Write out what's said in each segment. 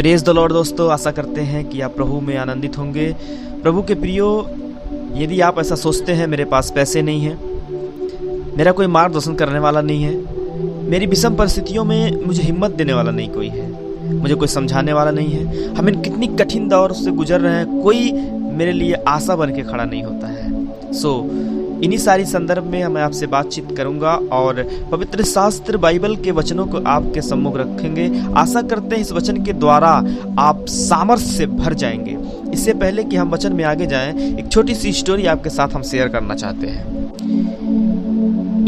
Praise the Lord दोस्तों, आशा करते हैं कि आप प्रभु में आनंदित होंगे। प्रभु के प्रियो, यदि आप ऐसा सोचते हैं मेरे पास पैसे नहीं हैं, मेरा कोई मार्गदर्शन करने वाला नहीं है, मेरी विषम परिस्थितियों में मुझे हिम्मत देने वाला नहीं कोई है, मुझे कोई समझाने वाला नहीं है, हम इन कितनी कठिन दौर से गुजर रहे हैं, कोई मेरे लिए आशा बन के खड़ा नहीं होता है। इन्हीं सारी संदर्भ में मैं आपसे बातचीत करूंगा और पवित्र शास्त्र बाइबल के वचनों को आपके सम्मुख रखेंगे। आशा करते हैं इस वचन के द्वारा आप सामर्थ्य से भर जाएंगे। इससे पहले कि हम वचन में आगे जाएं, एक छोटी सी स्टोरी आपके साथ हम शेयर करना चाहते हैं।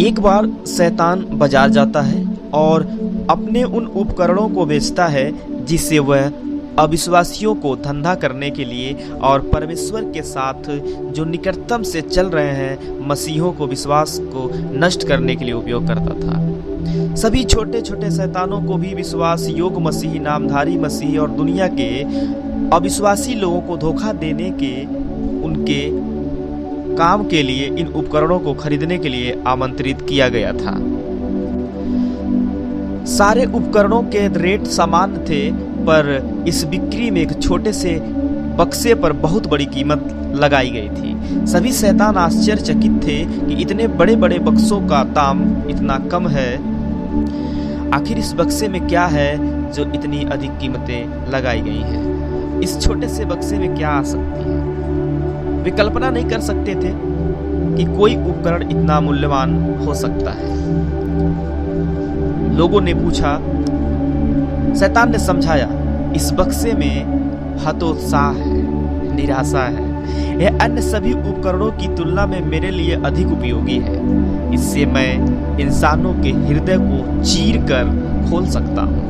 एक बार शैतान बाजार जाता है और अपने उन उपकरणों को बेचता है जिससे वह अविश्वासियों को धंधा करने के लिए और परमेश्वर के साथ जो निकटतम से चल रहे हैं मसीहों को, विश्वास को नष्ट करने के लिए उपयोग करता था। सभी छोटे छोटे शैतानों को भी विश्वास योग मसीही, नामधारी मसीही और दुनिया के अविश्वासी लोगों को धोखा देने के उनके काम के लिए इन उपकरणों को खरीदने के लिए आमंत्रित किया गया था। सारे उपकरणों के रेट समान थे, पर इस बिक्री में एक छोटे से बक्से पर बहुत बड़ी कीमत लगाई गई थी। सभी शैतान आश्चर्यचकित थे कि इतने बड़े बड़े बक्सों का दाम इतना कम है। आखिर इस बक्से में क्या है जो इतनी अधिक कीमतें लगाई गई हैं? इस छोटे से बक्से में क्या आ सकती है? वे कल्पना नहीं कर सकते थे कि कोई उपकरण इतना मूल्यवान हो सकता है। लोगों ने पूछा, शैतान ने समझाया, इस बक्से में हतोत्साह है, निराशा है। यह अन्य सभी उपकरणों की तुलना में मेरे लिए अधिक उपयोगी है। इससे मैं इंसानों के हृदय को चीर कर खोल सकता हूँ,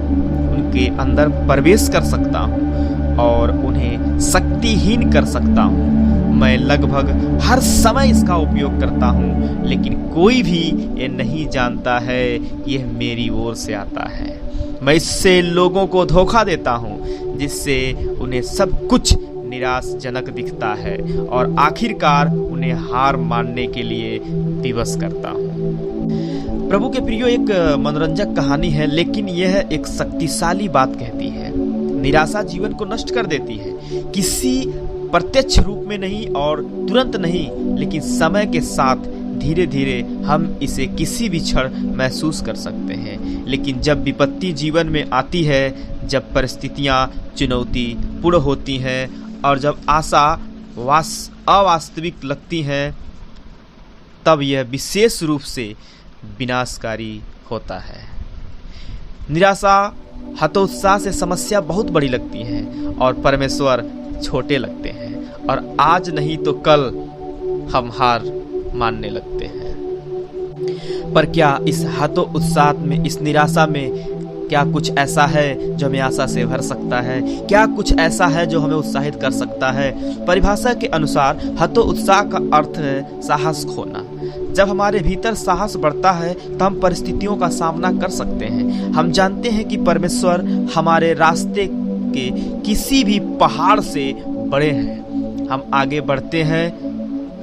उनके अंदर प्रवेश कर सकता हूँ और उन्हें शक्तिहीन कर सकता हूँ। मैं लगभग हर समय इसका उपयोग करता हूँ, लेकिन कोई भी ये नहीं जानता है कि यह मेरी ओर से आता है। मैं इससे लोगों को धोखा देता हूँ, जिससे उन्हें सब कुछ निराशाजनक दिखता है और आखिरकार उन्हें हार मानने के लिए विवश करता हूँ। प्रभु के प्रियो, एक मनोरंजक कहानी है, लेकिन यह एक शक्तिशाली बात कहती है। निराशा जीवन को नष्ट कर देती है, किसी प्रत्यक्ष रूप में नहीं और तुरंत नहीं, लेकिन समय के साथ धीरे धीरे हम इसे किसी भी क्षण महसूस कर सकते हैं। लेकिन जब विपत्ति जीवन में आती है, जब परिस्थितियां चुनौतीपूर्ण होती हैं और जब आशा अवास्तविक लगती हैं, तब यह विशेष रूप से विनाशकारी होता है। निराशा, हतोत्साह से समस्या बहुत बड़ी लगती है और परमेश्वर छोटे लगते हैं और आज नहीं तो कल हम हार मानने लगते हैं। पर क्या इस हतोत्साह में, इस निराशा में क्या कुछ ऐसा है जो हमें आशा से भर सकता है? क्या कुछ ऐसा है जो हमें उत्साहित कर सकता है? परिभाषा के अनुसार हतोत्साह का अर्थ है साहस खोना। जब हमारे भीतर साहस बढ़ता है तो हम परिस्थितियों का सामना कर सकते हैं। हम जानते हैं कि परमेश्वर हमारे रास्ते के किसी भी पहाड़ से बड़े हैं। हम आगे बढ़ते हैं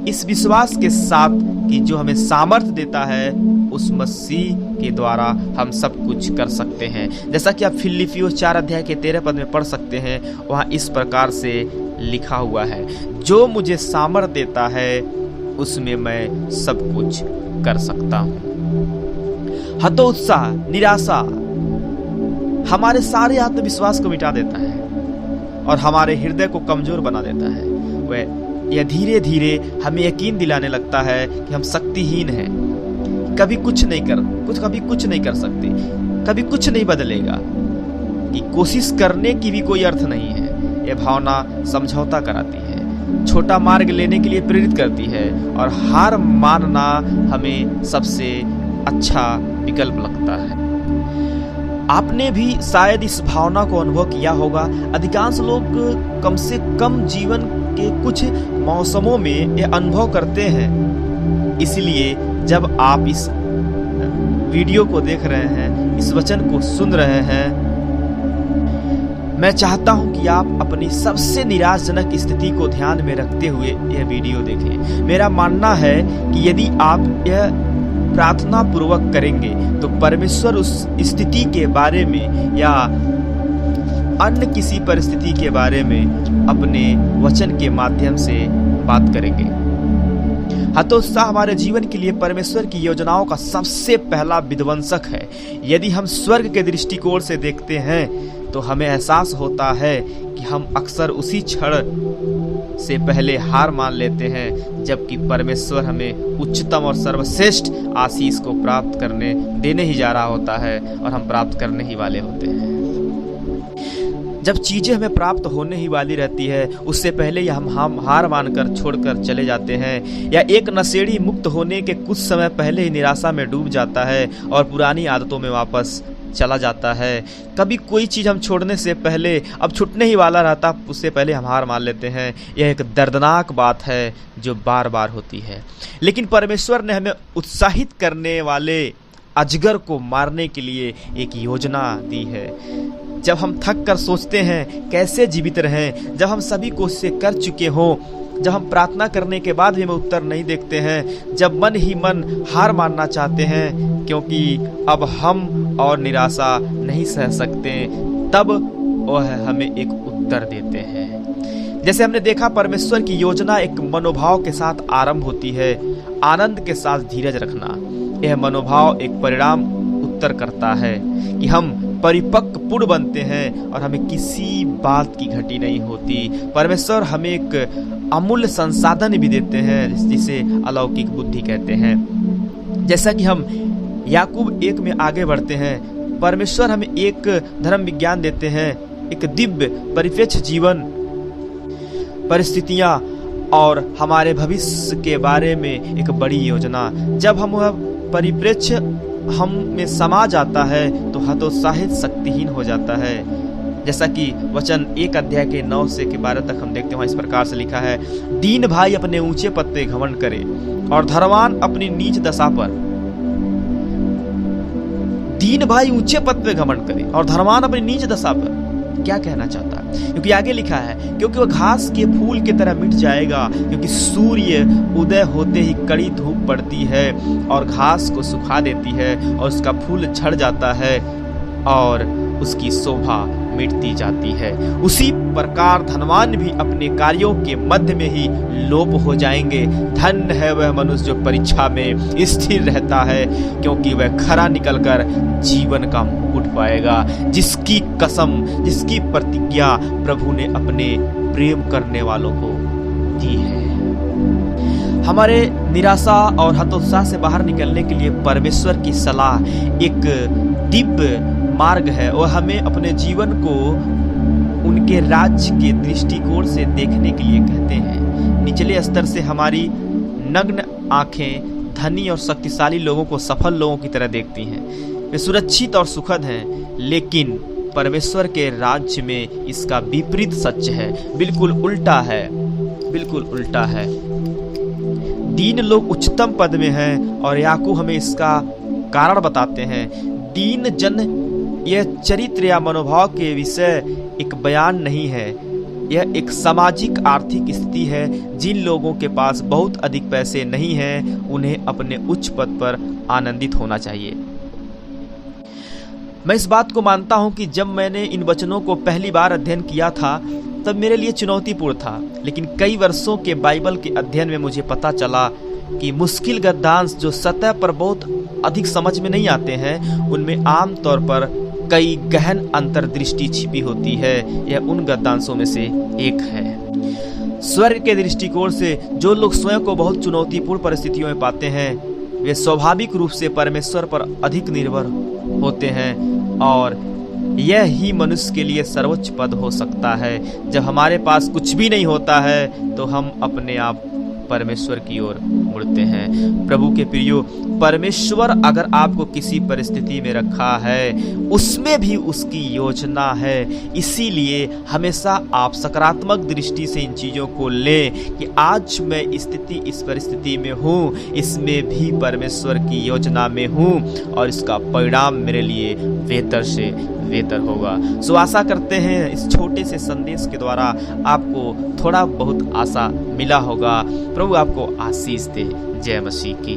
इस विश्वास के साथ कि जो हमें सामर्थ्य देता है, उस मसीह के द्वारा हम सब कुछ कर सकते हैं। जैसा कि आप फिलिपियों 4 अध्याय के 13 पद में पढ़ सकते हैं, वहाँ इस प्रकार से लिखा हुआ है, जो मुझे सामर्थ्य देता है उसमें मैं सब कुछ कर सकता हूँ। हतोत्साह, निराशा हमारे सारे आत्मविश्वास को मिटा देता है और हमारे हृदय को कमजोर बना देता है। यह धीरे धीरे हमें यकीन दिलाने लगता है कि हम शक्तिहीन हैं, कभी कुछ नहीं कर सकते, कभी कुछ नहीं बदलेगा, कि कोशिश करने की भी कोई अर्थ नहीं है। यह भावना समझौता कराती है, छोटा मार्ग लेने के लिए प्रेरित करती है और हार मानना हमें सबसे अच्छा विकल्प लगता है। आपने भी शायद इस भावना को अनुभव किया होगा। अधिकांश लोग कम से कम जीवन के कुछ मौसमों में यह अनुभव करते हैं। इसलिए जब आप इस वीडियो को देख रहे हैं, इस वचन को सुन रहे हैं, मैं चाहता हूं कि आप अपनी सबसे निराशाजनक स्थिति को ध्यान में रखते हुए यह वीडियो देखें। मेरा मानना है कि यदि आप यह प्रार्थना पूर्वक करेंगे तो परमेश्वर उस स्थिति के बारे में या अन्य किसी परिस्थिति के बारे में अपने वचन के माध्यम से बात करेंगे। हतोत्साह हमारे जीवन के लिए परमेश्वर की योजनाओं का सबसे पहला विध्वंसक है। यदि हम स्वर्ग के दृष्टिकोण से देखते हैं तो हमें एहसास होता है कि हम अक्सर उसी क्षण से पहले हार मान लेते हैं, जबकि परमेश्वर हमें उच्चतम और सर्वश्रेष्ठ आशीष को प्राप्त करने देने ही जा रहा होता है और हम प्राप्त करने ही वाले होते हैं। जब चीजें हमें प्राप्त होने ही वाली रहती है, उससे पहले ही हम हार मानकर छोड़कर चले जाते हैं, या एक नशेड़ी मुक्त होने के कुछ समय पहले ही निराशा में डूब जाता है और पुरानी आदतों में वापस चला जाता है। कभी कोई चीज हम छोड़ने से पहले, अब छूटने ही वाला रहता, उससे पहले हम हार मान लेते हैं। यह एक दर्दनाक बात है जो बार बार होती है। लेकिन परमेश्वर ने हमें उत्साहित करने वाले अजगर को मारने के लिए एक योजना दी है। जब हम थक कर सोचते हैं कैसे जीवित रहें, जब हम सभी कोशिशें कर चुके हों, जब हम प्रार्थना करने के बाद भी हमें उत्तर नहीं देखते हैं, जब मन ही मन हार मानना चाहते हैं क्योंकि अब हम और निराशा नहीं सह सकते, तब वह हमें एक उत्तर देते हैं। जैसे हमने देखा, परमेश्वर की योजना एक मनोभाव के साथ आरंभ होती है, आनंद के साथ धीरज रखना। यह मनोभाव एक परिणाम उत्तर करता है कि हम परिपक्व पूर्ण बनते हैं और हमें किसी बात की घटी नहीं होती। परमेश्वर हमें एक अमूल्य संसाधन भी देते हैं जिसे अलौकिक बुद्धि कहते हैं। जैसा कि हम याकूब 1 में आगे बढ़ते हैं, परमेश्वर हमें एक धर्म विज्ञान देते हैं, एक दिव्य परिप्रेक्ष्य जीवन, परिस्थितियां और हमारे भविष्य के बारे में एक बड़ी योजना। जब हम वह परिप्रेक्ष्य हम में समा जाता है तो हतोत्साहित शक्तिहीन हो जाता है। जैसा कि वचन 1 अध्याय के 9 से 12 तक हम देखते हैं, इस प्रकार से लिखा है, दीन भाई अपने ऊंचे पद पे घमंड करे और धनवान अपनी नीच दशा पर। दीन भाई ऊंचे पद पे घमंड करे और धनवान अपनी नीच दशा पर। क्या कहना चाहता है? क्योंकि आगे लिखा है, क्योंकि वह घास के फूल की तरह मिट जाएगा, क्योंकि सूर्य उदय होते ही कड़ी धूप पड़ती है और घास को सुखा देती है और उसका फूल झड़ जाता है और उसकी शोभा मिटती जाती है। उसी प्रकार धनवान भी अपने कार्यों के मध्य में ही लोप हो जाएंगे। धन्य है वह मनुष्य जो परीक्षा में स्थिर रहता है, क्योंकि वह खरा निकलकर जीवन का मुकुट पाएगा, जिसकी कसम, जिसकी प्रतिज्ञा प्रभु ने अपने प्रेम करने वालों को दी है। हमारे निराशा और हतोत्साह से बाहर निकलने के लिए परमेश्वर की सलाह एक दिव्य मार्ग है और हमें अपने जीवन को उनके राज्य के दृष्टिकोण से देखने के लिए कहते हैं। निचले स्तर से हमारी नग्न आंखें धनी और शक्तिशाली लोगों को सफल लोगों की तरह देखती हैं। वे सुरक्षित और सुखद हैं, लेकिन परमेश्वर के राज्य में इसका विपरीत सच है, बिल्कुल उल्टा है, बिल्कुल उल्टा है। दीन लोग उच्चतम पद में हैं और याकूब हमें इसका कारण बताते हैं। दीन जन यह चरित्र या मनोभाव के विषय एक बयान नहीं है, यह एक सामाजिक आर्थिक स्थिति है। जिन लोगों के पास बहुत अधिक पैसे नहीं हैं, उन्हें अपने उच्च पद पर आनंदित होना चाहिए। मैं इस बात को मानता हूं कि जब मैंने इन वचनों को पहली बार अध्ययन किया था तब मेरे लिए चुनौतीपूर्ण था, लेकिन कई वर्षों के बाइबल के अध्ययन में मुझे पता चला कि मुश्किल गद्यांश जो सतह पर बहुत अधिक समझ में नहीं आते हैं, उनमें आमतौर पर कई गहन अंतर्दृष्टि छिपी होती है। यह उन गद्यांशों में से एक है। स्वर्ग के दृष्टिकोण से जो लोग स्वयं को बहुत चुनौतीपूर्ण परिस्थितियों में पाते हैं, वे स्वाभाविक रूप से परमेश्वर पर अधिक निर्भर होते हैं और यह ही मनुष्य के लिए सर्वोच्च पद हो सकता है। जब हमारे पास कुछ भी नहीं होता है तो हम अपने आप परमेश्वर की ओर मुड़ते हैं। प्रभु के प्रियो, परमेश्वर अगर आपको किसी परिस्थिति में रखा है, उसमें भी उसकी योजना है। इसीलिए हमेशा आप सकारात्मक दृष्टि से इन चीज़ों को लें कि आज मैं इस परिस्थिति में हूँ, इसमें भी परमेश्वर की योजना में हूँ और इसका परिणाम मेरे लिए बेहतर से बेहतर होगा। सो आशा करते हैं इस छोटे से संदेश के द्वारा आपको थोड़ा बहुत आशा मिला होगा। प्रभु आपको आशीष दे। जय मसीह की।